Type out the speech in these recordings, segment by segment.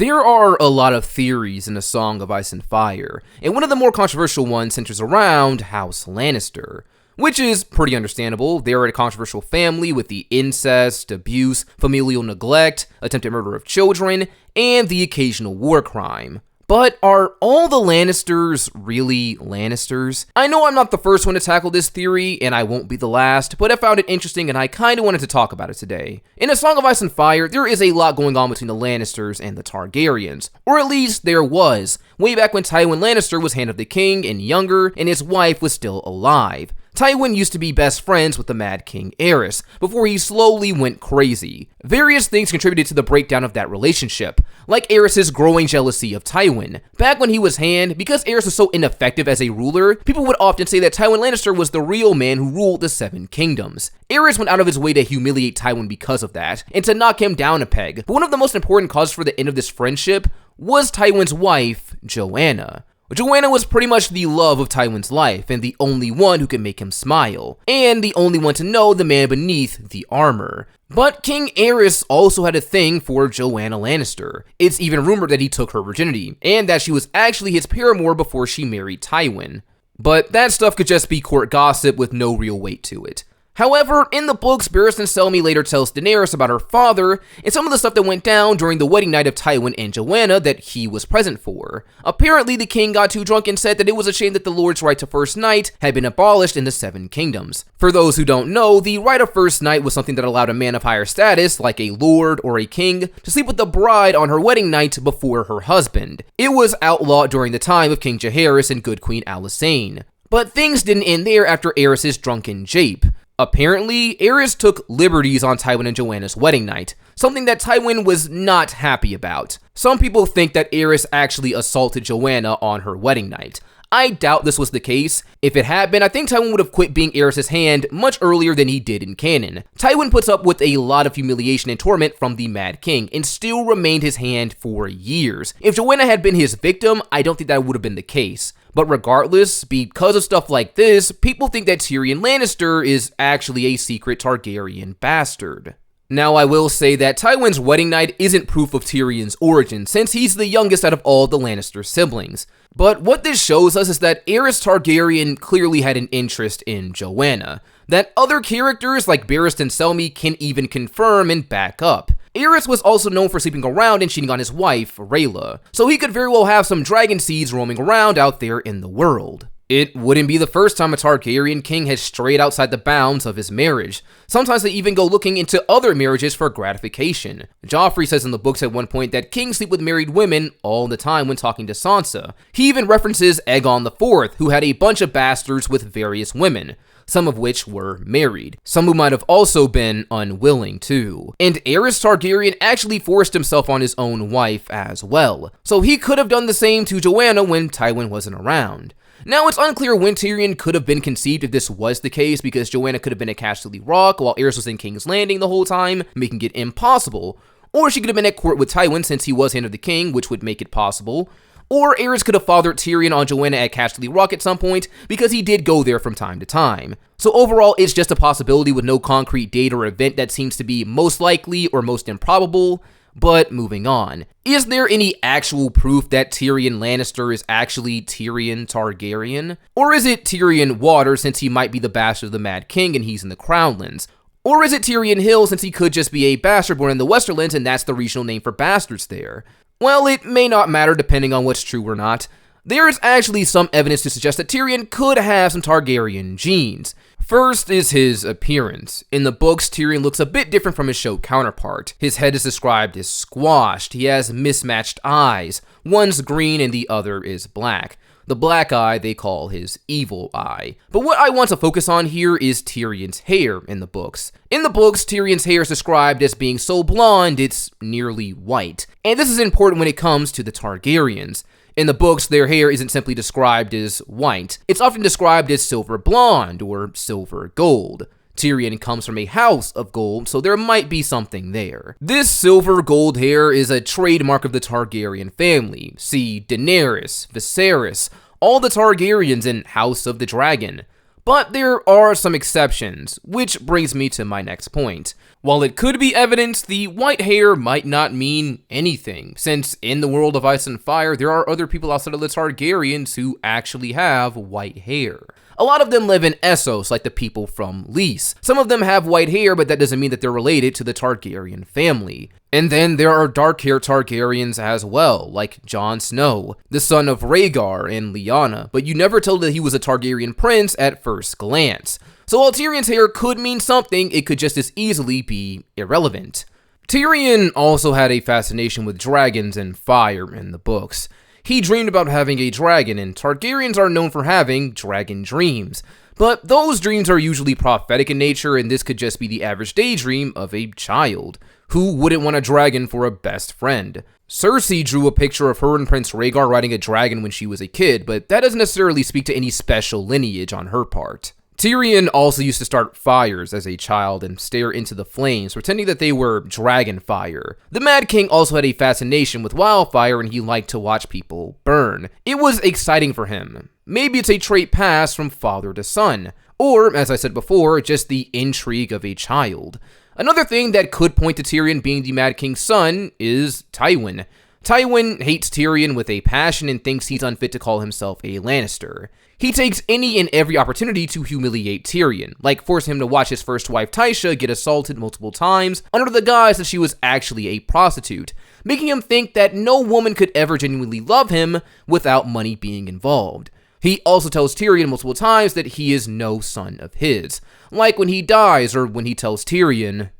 There are a lot of theories in A Song of Ice and Fire, and one of the more controversial ones centers around House Lannister, which is pretty understandable. They're a controversial family with the incest, abuse, familial neglect, attempted murder of children, and the occasional war crime. But are all the Lannisters really Lannisters? I know I'm not the first one to tackle this theory, and I won't be the last, but I found it interesting and I kinda wanted to talk about it today. In A Song of Ice and Fire, there is a lot going on between the Lannisters and the Targaryens, or at least there was, way back when Tywin Lannister was Hand of the King and younger, and his wife was still alive. Tywin used to be best friends with the Mad King Aerys, before he slowly went crazy. Various things contributed to the breakdown of that relationship, like Aerys' growing jealousy of Tywin. Back when he was Hand, because Aerys was so ineffective as a ruler, people would often say that Tywin Lannister was the real man who ruled the Seven Kingdoms. Aerys went out of his way to humiliate Tywin because of that, and to knock him down a peg. But one of the most important causes for the end of this friendship was Tywin's wife, Joanna. Joanna was pretty much the love of Tywin's life, and the only one who could make him smile, and the only one to know the man beneath the armor. But King Aerys also had a thing for Joanna Lannister. It's even rumored that he took her virginity, and that she was actually his paramour before she married Tywin. But that stuff could just be court gossip with no real weight to it. However, in the books, Barristan Selmy later tells Daenerys about her father and some of the stuff that went down during the wedding night of Tywin and Joanna that he was present for. Apparently, the king got too drunk and said that it was a shame that the Lord's right to first night had been abolished in the Seven Kingdoms. For those who don't know, the right of first night was something that allowed a man of higher status, like a lord or a king, to sleep with the bride on her wedding night before her husband. It was outlawed during the time of King Jaehaerys and Good Queen Alysanne. But things didn't end there after Aerys' drunken jape. Apparently, Aerys took liberties on Tywin and Joanna's wedding night, something that Tywin was not happy about. Some people think that Aerys actually assaulted Joanna on her wedding night. I doubt this was the case. If it had been, I think Tywin would have quit being Aerys' hand much earlier than he did in canon. Tywin puts up with a lot of humiliation and torment from the Mad King, and still remained his hand for years. If Joanna had been his victim, I don't think that would have been the case. But regardless, because of stuff like this, people think that Tyrion Lannister is actually a secret Targaryen bastard. Now, I will say that Tywin's wedding night isn't proof of Tyrion's origin, since he's the youngest out of all the Lannister siblings. But what this shows us is that Aerys Targaryen clearly had an interest in Joanna, that other characters like Barristan Selmy can even confirm and back up. Aerys was also known for sleeping around and cheating on his wife, Rhaella, so he could very well have some dragon seeds roaming around out there in the world. It wouldn't be the first time a Targaryen king has strayed outside the bounds of his marriage. Sometimes they even go looking into other marriages for gratification. Joffrey says in the books at one point that kings sleep with married women all the time when talking to Sansa. He even references Aegon IV, who had a bunch of bastards with various women, some of which were married, some who might have also been unwilling too. And Aerys Targaryen actually forced himself on his own wife as well, so he could have done the same to Joanna when Tywin wasn't around. Now, it's unclear when Tyrion could have been conceived if this was the case, because Joanna could have been at Casterly Rock while Aerys was in King's Landing the whole time, making it impossible. Or she could have been at court with Tywin since he was Hand of the King, which would make it possible. Or Aerys could have fathered Tyrion on Joanna at Casterly Rock at some point, because he did go there from time to time. So overall, it's just a possibility with no concrete date or event that seems to be most likely or most improbable. But moving on, is there any actual proof that Tyrion Lannister is actually Tyrion Targaryen? Or is it Tyrion Water since he might be the bastard of the Mad King and he's in the Crownlands? Or is it Tyrion Hill since he could just be a bastard born in the Westerlands and that's the regional name for bastards there? Well, it may not matter depending on what's true or not. There is actually some evidence to suggest that Tyrion could have some Targaryen genes. First is his appearance. In the books, Tyrion looks a bit different from his show counterpart. His head is described as squashed, he has mismatched eyes, one's green and the other is black. The black eye they call his evil eye. But what I want to focus on here is Tyrion's hair in the books. In the books, Tyrion's hair is described as being so blonde it's nearly white. And this is important when it comes to the Targaryens. In the books, their hair isn't simply described as white. It's often described as silver blonde or silver gold. Tyrion comes from a house of gold, so there might be something there. This silver gold hair is a trademark of the Targaryen family. See Daenerys, Viserys, all the Targaryens in House of the Dragon. But there are some exceptions, which brings me to my next point. While it could be evidence, the white hair might not mean anything, since in the world of Ice and Fire, there are other people outside of the Targaryens who actually have white hair. A lot of them live in Essos, like the people from Lys. Some of them have white hair, but that doesn't mean that they're related to the Targaryen family. And then there are dark-haired Targaryens as well, like Jon Snow, the son of Rhaegar and Lyanna, but you never told that he was a Targaryen prince at first glance. So while Tyrion's hair could mean something, it could just as easily be irrelevant. Tyrion also had a fascination with dragons and fire in the books. He dreamed about having a dragon, and Targaryens are known for having dragon dreams. But those dreams are usually prophetic in nature, and this could just be the average daydream of a child. Who wouldn't want a dragon for a best friend? Cersei drew a picture of her and Prince Rhaegar riding a dragon when she was a kid, but that doesn't necessarily speak to any special lineage on her part. Tyrion also used to start fires as a child and stare into the flames, pretending that they were dragon fire. The Mad King also had a fascination with wildfire, and he liked to watch people burn. It was exciting for him. Maybe it's a trait passed from father to son, or, as I said before, just the intrigue of a child. Another thing that could point to Tyrion being the Mad King's son is Tywin. Tywin hates Tyrion with a passion and thinks he's unfit to call himself a Lannister. He takes any and every opportunity to humiliate Tyrion, like forcing him to watch his first wife Tysha get assaulted multiple times under the guise that she was actually a prostitute, making him think that no woman could ever genuinely love him without money being involved. He also tells Tyrion multiple times that he is no son of his, like when he dies or when he tells Tyrion,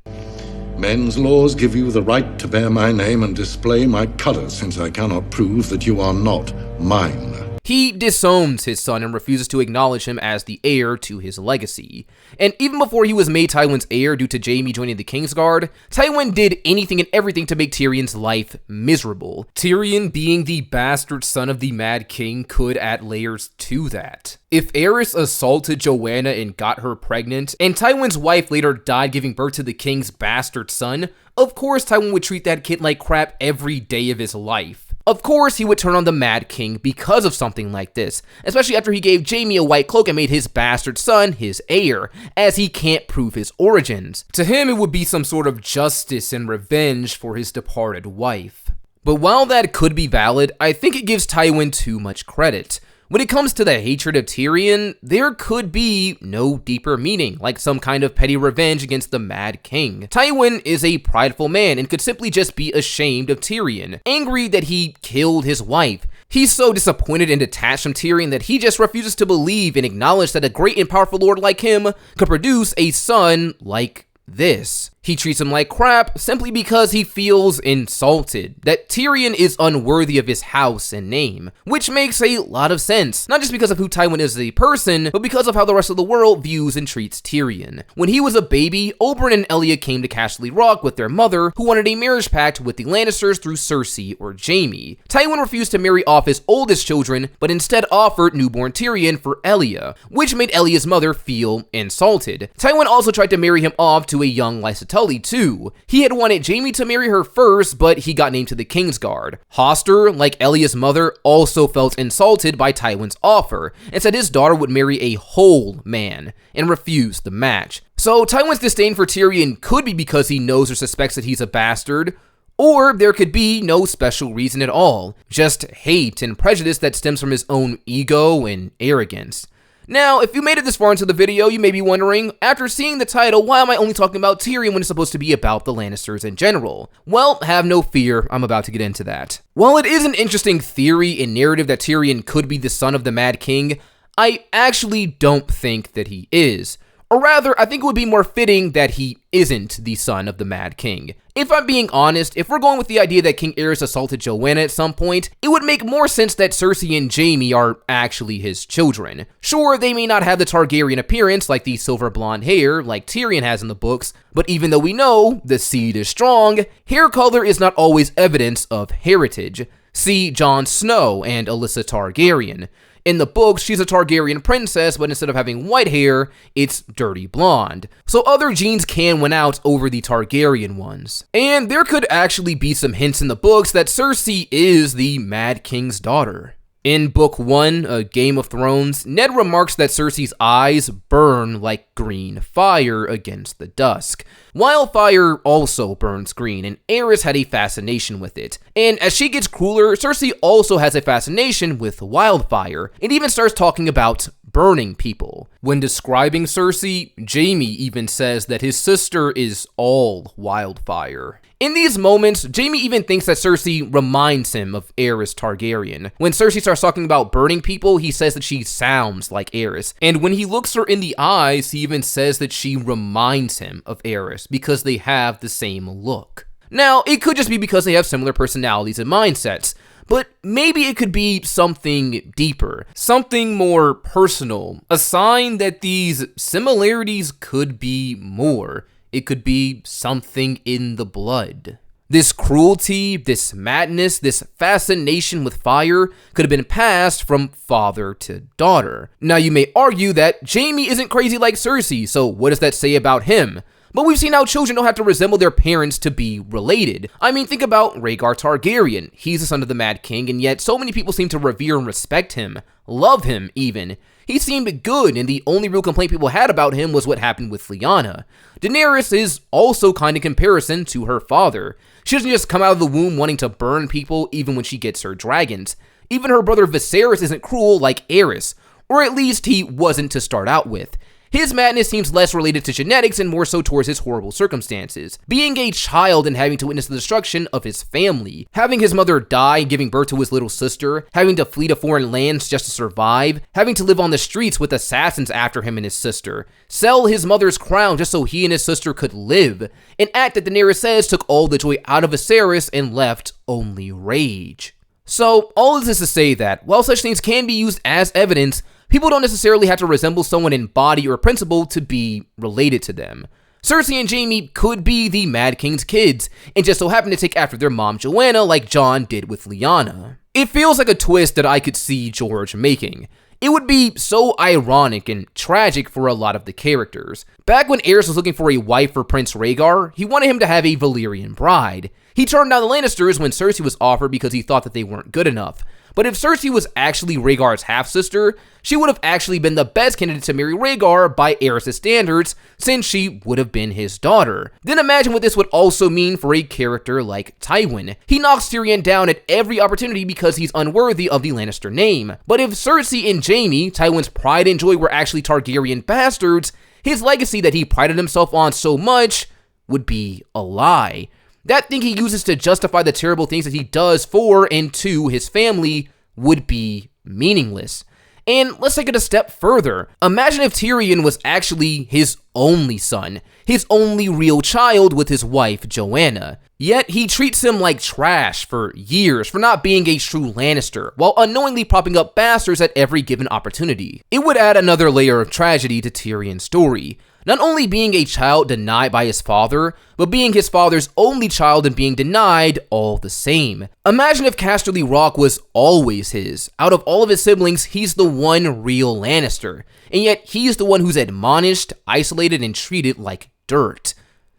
"Men's laws give you the right to bear my name and display my colors, since I cannot prove that you are not mine." He disowns his son and refuses to acknowledge him as the heir to his legacy. And even before he was made Tywin's heir due to Jaime joining the Kingsguard, Tywin did anything and everything to make Tyrion's life miserable. Tyrion, being the bastard son of the Mad King, could add layers to that. If Aerys assaulted Joanna and got her pregnant, and Tywin's wife later died giving birth to the king's bastard son, of course Tywin would treat that kid like crap every day of his life. Of course, he would turn on the Mad King because of something like this, especially after he gave Jaime a white cloak and made his bastard son his heir, as he can't prove his origins. To him, it would be some sort of justice and revenge for his departed wife. But while that could be valid, I think it gives Tywin too much credit. When it comes to the hatred of Tyrion, there could be no deeper meaning, like some kind of petty revenge against the Mad King. Tywin is a prideful man and could simply just be ashamed of Tyrion, angry that he killed his wife. He's so disappointed and detached from Tyrion that he just refuses to believe and acknowledge that a great and powerful lord like him could produce a son like this. He treats him like crap simply because he feels insulted, that Tyrion is unworthy of his house and name, which makes a lot of sense, not just because of who Tywin is as a person, but because of how the rest of the world views and treats Tyrion. When he was a baby, Oberyn and Elia came to Casterly Rock with their mother, who wanted a marriage pact with the Lannisters through Cersei or Jaime. Tywin refused to marry off his oldest children, but instead offered newborn Tyrion for Elia, which made Elia's mother feel insulted. Tywin also tried to marry him off to a young Lysa Tully too. He had wanted Jaime to marry her first, but he got named to the Kingsguard. Hoster, like Elia's mother, also felt insulted by Tywin's offer, and said his daughter would marry a whole man, and refused the match. So Tywin's disdain for Tyrion could be because he knows or suspects that he's a bastard, or there could be no special reason at all, just hate and prejudice that stems from his own ego and arrogance. Now, if you made it this far into the video, you may be wondering, after seeing the title, why am I only talking about Tyrion when it's supposed to be about the Lannisters in general? Well, have no fear, I'm about to get into that. While it is an interesting theory and narrative that Tyrion could be the son of the Mad King, I actually don't think that he is. Or rather, I think it would be more fitting that he isn't the son of the Mad King. If I'm being honest, if we're going with the idea that King Aerys assaulted Joanna at some point, it would make more sense that Cersei and Jaime are actually his children. Sure, they may not have the Targaryen appearance, like the silver blonde hair, like Tyrion has in the books, but even though we know the seed is strong, hair color is not always evidence of heritage. See Jon Snow and Alyssa Targaryen. In the books, she's a Targaryen princess, but instead of having white hair, it's dirty blonde. So other genes can win out over the Targaryen ones. And there could actually be some hints in the books that Cersei is the Mad King's daughter. In Book 1, A Game of Thrones, Ned remarks that Cersei's eyes burn like green fire against the dusk. Wildfire also burns green, and Aerys had a fascination with it. And as she gets crueler, Cersei also has a fascination with wildfire, and even starts talking about burning people. When describing Cersei, Jaime even says that his sister is all wildfire. In these moments, Jaime even thinks that Cersei reminds him of Aerys Targaryen. When Cersei starts talking about burning people, he says that she sounds like Aerys. And when he looks her in the eyes, he even says that she reminds him of Aerys because they have the same look. Now, it could just be because they have similar personalities and mindsets, but maybe it could be something deeper, something more personal, a sign that these similarities could be more. It could be something in the blood. This cruelty, this madness, this fascination with fire could have been passed from father to daughter. Now you may argue that Jaime isn't crazy like Cersei, so what does that say about him? But we've seen how children don't have to resemble their parents to be related. I mean, think about Rhaegar Targaryen. He's the son of the Mad King, and yet so many people seem to revere and respect him, love him even. He seemed good, and the only real complaint people had about him was what happened with Lyanna. Daenerys is also kind of comparison to her father. She doesn't just come out of the womb wanting to burn people even when she gets her dragons. Even her brother Viserys isn't cruel like Aerys, or at least he wasn't to start out with. His madness seems less related to genetics and more so towards his horrible circumstances. Being a child and having to witness the destruction of his family, having his mother die giving birth to his little sister, having to flee to foreign lands just to survive, having to live on the streets with assassins after him and his sister, sell his mother's crown just so he and his sister could live, an act that Daenerys says took all the joy out of Viserys and left only rage. So, all of this is to say that, while such things can be used as evidence, people don't necessarily have to resemble someone in body or principle to be related to them. Cersei and Jaime could be the Mad King's kids, and just so happen to take after their mom Joanna like Jon did with Lyanna. It feels like a twist that I could see George making. It would be so ironic and tragic for a lot of the characters. Back when Aerys was looking for a wife for Prince Rhaegar, he wanted him to have a Valyrian bride. He turned down the Lannisters when Cersei was offered because he thought that they weren't good enough. But if Cersei was actually Rhaegar's half-sister, she would have actually been the best candidate to marry Rhaegar by Aerys' standards, since she would have been his daughter. Then imagine what this would also mean for a character like Tywin. He knocks Tyrion down at every opportunity because he's unworthy of the Lannister name. But if Cersei and Jaime, Tywin's pride and joy, were actually Targaryen bastards, his legacy that he prided himself on so much would be a lie. That thing he uses to justify the terrible things that he does for and to his family would be meaningless. And let's take it a step further. Imagine if Tyrion was actually his only son, his only real child with his wife, Joanna. Yet he treats him like trash for years for not being a true Lannister, while unknowingly propping up bastards at every given opportunity. It would add another layer of tragedy to Tyrion's story. Not only being a child denied by his father, but being his father's only child and being denied all the same. Imagine if Casterly Rock was always his. Out of all of his siblings, he's the one real Lannister, and yet he's the one who's admonished, isolated, and treated like dirt.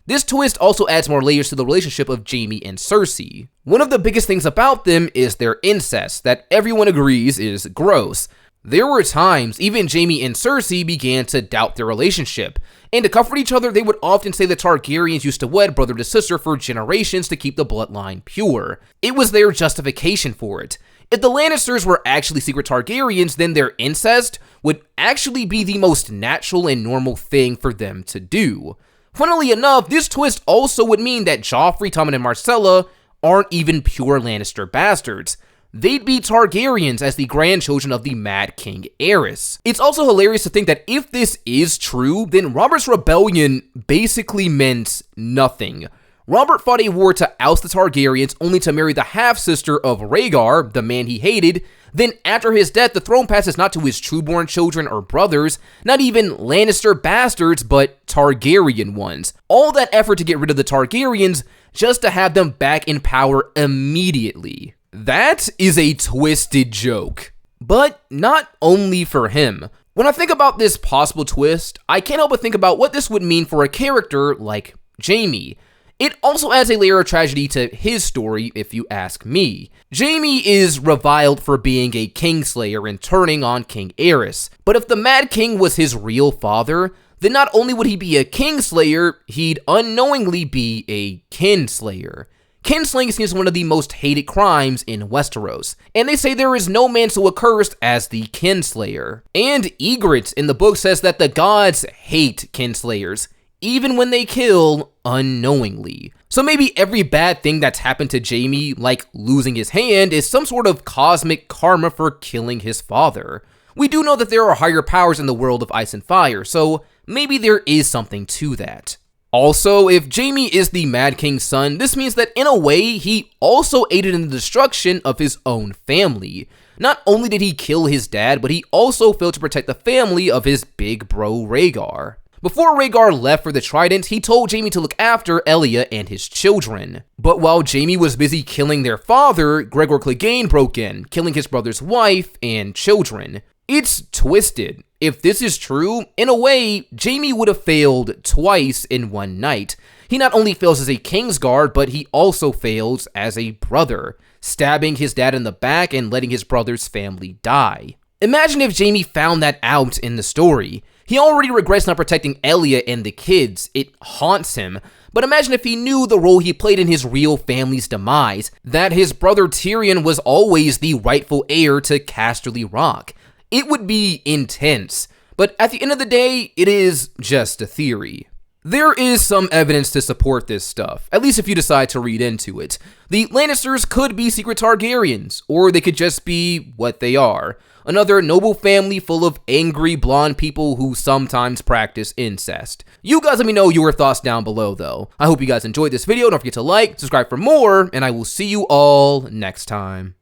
This twist also adds more layers to the relationship of Jaime and Cersei. One of the biggest things about them is their incest, that everyone agrees is gross. There were times even Jaime and Cersei began to doubt their relationship, and to comfort each other, they would often say the Targaryens used to wed brother to sister for generations to keep the bloodline pure. It was their justification for it. If the Lannisters were actually secret Targaryens, then their incest would actually be the most natural and normal thing for them to do. Funnily enough, this twist also would mean that Joffrey, Tommen, and Myrcella aren't even pure Lannister bastards. They'd be Targaryens as the grandchildren of the Mad King Aerys. It's also hilarious to think that if this is true, then Robert's rebellion basically meant nothing. Robert fought a war to oust the Targaryens only to marry the half-sister of Rhaegar, the man he hated. Then after his death, the throne passes not to his true-born children or brothers, not even Lannister bastards, but Targaryen ones. All that effort to get rid of the Targaryens just to have them back in power immediately. That is a twisted joke. But not only for him. When I think about this possible twist, I can't help but think about what this would mean for a character like Jaime. It also adds a layer of tragedy to his story, if you ask me. Jaime is reviled for being a kingslayer and turning on King Aerys, but if the Mad King was his real father, then not only would he be a kingslayer, he'd unknowingly be a kinslayer. Kinslaying is one of the most hated crimes in Westeros, and they say there is no man so accursed as the kinslayer. And Ygritte in the book says that the gods hate kinslayers, even when they kill unknowingly. So maybe every bad thing that's happened to Jaime, like losing his hand, is some sort of cosmic karma for killing his father. We do know that there are higher powers in the world of Ice and Fire, so maybe there is something to that. Also, if Jaime is the Mad King's son, this means that in a way, he also aided in the destruction of his own family. Not only did he kill his dad, but he also failed to protect the family of his big bro Rhaegar. Before Rhaegar left for the Trident, he told Jaime to look after Elia and his children. But while Jaime was busy killing their father, Gregor Clegane broke in, killing his brother's wife and children. It's twisted. If this is true, in a way, Jaime would have failed twice in one night. He not only fails as a Kingsguard, but he also fails as a brother, stabbing his dad in the back and letting his brother's family die. Imagine if Jaime found that out in the story. He already regrets not protecting Elia and the kids. It haunts him. But imagine if he knew the role he played in his real family's demise, that his brother Tyrion was always the rightful heir to Casterly Rock. It would be intense, but at the end of the day, it is just a theory. There is some evidence to support this stuff, at least if you decide to read into it. The Lannisters could be secret Targaryens, or they could just be what they are. Another noble family full of angry blonde people who sometimes practice incest. You guys let me know your thoughts down below though. I hope you guys enjoyed this video. Don't forget to like, subscribe for more, and I will see you all next time.